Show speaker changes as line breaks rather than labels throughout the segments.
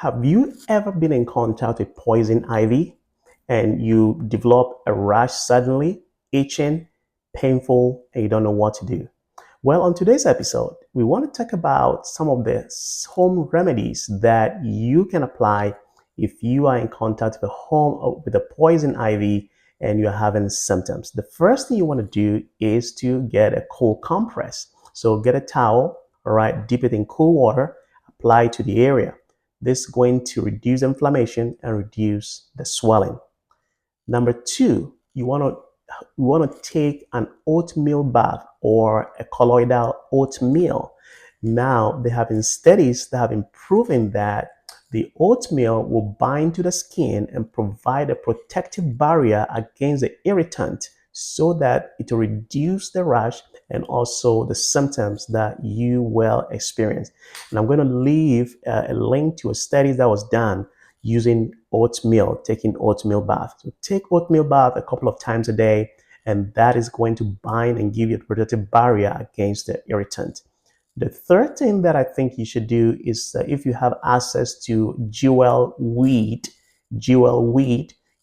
Have you ever been in contact with poison ivy and you develop a rash suddenly, itching, painful, and you don't know what to do? Well, on today's episode, we want to talk about some of the home remedies that you can apply if you are in contact with with a poison ivy and you're having symptoms. The first thing you want to do is to get a cool compress. So get a towel, all right, dip it in cool water, apply to the area. This is going to reduce inflammation and reduce the swelling. Number two, you want to take an oatmeal bath or a colloidal oatmeal. Now, there have been studies that have been proven that the oatmeal will bind to the skin and provide a protective barrier against the irritant so that it will reduce the rash and also the symptoms that you will experience. And I'm going to leave a link to a study that was done using oatmeal, taking oatmeal bath. So take oatmeal bath a couple of times a day, and that is going to bind and give you a protective barrier against the irritant. The third thing that I think you should do is if you have access to jewel weed,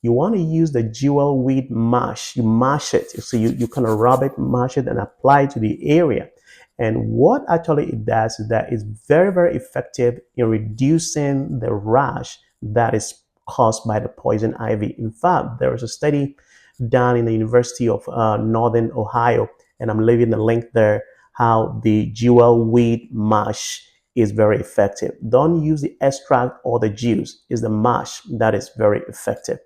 you want to use the jewel weed mash. You mash it. So you kind of rub it, mash it, and apply it to the area. And what actually it does is that it's very, very effective in reducing the rash that is caused by the poison ivy. In fact, there was a study done in the University of Northern Ohio, and I'm leaving the link there, how the jewel weed mash is very effective. Don't use the extract or the juice. It's the mash that is very effective.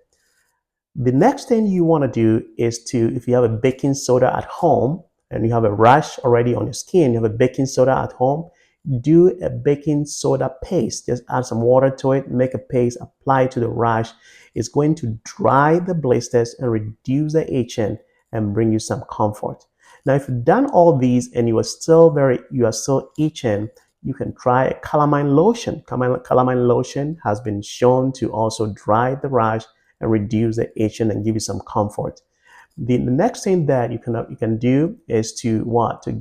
The next thing you want to do is if you have a baking soda at home and you have a rash already on your skin, you have a baking soda at home, do a baking soda paste. Just add some water to it, make a paste, apply it to the rash. It's going to dry the blisters and reduce the itching and bring you some comfort. Now, if you've done all these and you are still itching, you can try a calamine lotion. Calamine lotion has been shown to also dry the rash and reduce the itching and give you some comfort. The next thing that you can do is to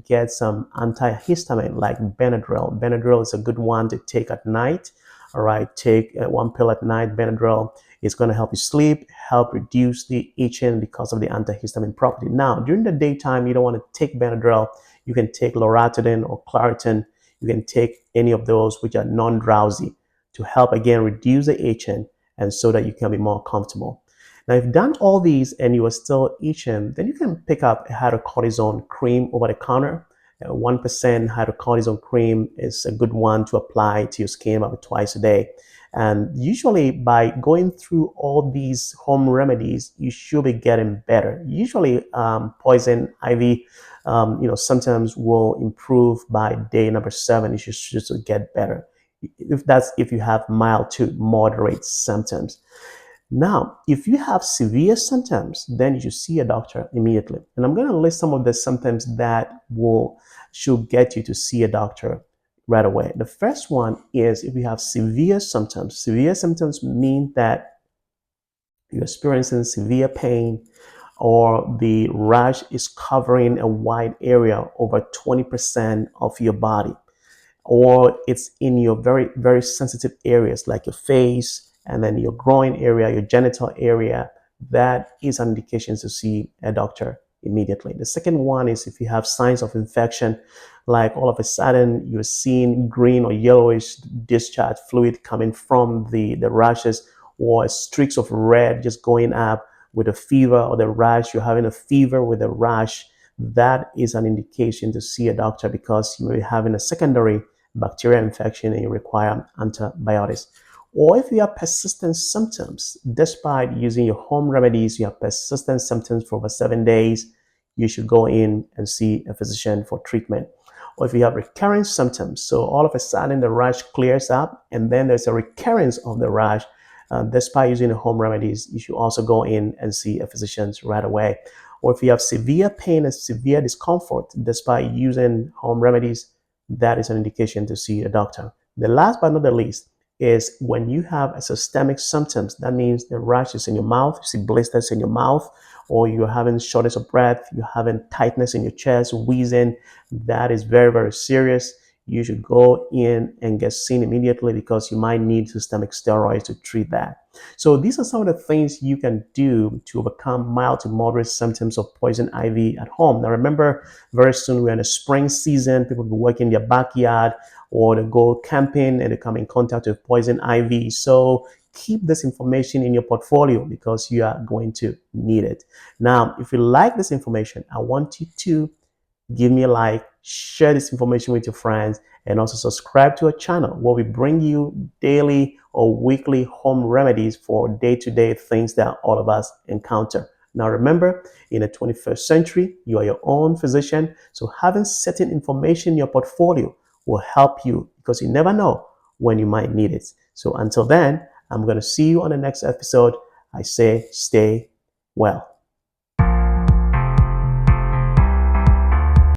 get some antihistamine like Benadryl. Benadryl is a good one to take at night. All right, take one pill at night. Benadryl is going to help you sleep, help reduce the itching because of the antihistamine property. Now, during the daytime, you don't want to take Benadryl. You can take Loratadine or Claritin. You can take any of those which are non-drowsy to help again reduce the itching and so that you can be more comfortable. Now, if you've done all these and you are still itching, then you can pick up a hydrocortisone cream over the counter. 1% hydrocortisone cream is a good one to apply to your skin about twice a day. And usually by going through all these home remedies, you should be getting better. Usually poison ivy, sometimes will improve by day number 7. You should get better. If you have mild to moderate symptoms. Now, if you have severe symptoms, then you should see a doctor immediately. And I'm going to list some of the symptoms that should get you to see a doctor right away. The first one is if you have severe symptoms. Severe symptoms mean that you're experiencing severe pain or the rash is covering a wide area over 20% of your body, or it's in your very, very sensitive areas like your face and then your groin area, your genital area. That is an indication to see a doctor immediately. The second one is if you have signs of infection, like all of a sudden you're seeing green or yellowish discharge fluid coming from the rashes, or streaks of red just going up with a fever, or the rash, you're having a fever with a rash. That is an indication to see a doctor because you may be having a secondary bacterial infection and you require antibiotics. Or if you have persistent symptoms, despite using your home remedies, you have persistent symptoms for over 7 days, you should go in and see a physician for treatment. Or if you have recurring symptoms, so all of a sudden the rash clears up and then there's a recurrence of the rash, despite using the home remedies, you should also go in and see a physician right away. Or if you have severe pain and severe discomfort, despite using home remedies, that is an indication to see a doctor. The last but not the least is when you have a systemic symptoms. That means the rash is in your mouth, you see blisters in your mouth, or you're having shortness of breath, you're having tightness in your chest, wheezing. That is very, very serious. you should go in and get seen immediately because you might need systemic steroids to treat that. So these are some of the things you can do to overcome mild to moderate symptoms of poison ivy at home. Now remember, very soon we're in the spring season. People will be working in their backyard or they go camping and they come in contact with poison ivy. So keep this information in your portfolio because you are going to need it. Now, if you like this information, I want you to give me a like, share this information with your friends, and also subscribe to our channel where we bring you daily or weekly home remedies for day-to-day things that all of us encounter. Now remember, in the 21st century, you are your own physician, so having certain information in your portfolio will help you because you never know when you might need it. So until then, I'm going to see you on the next episode. I say stay well.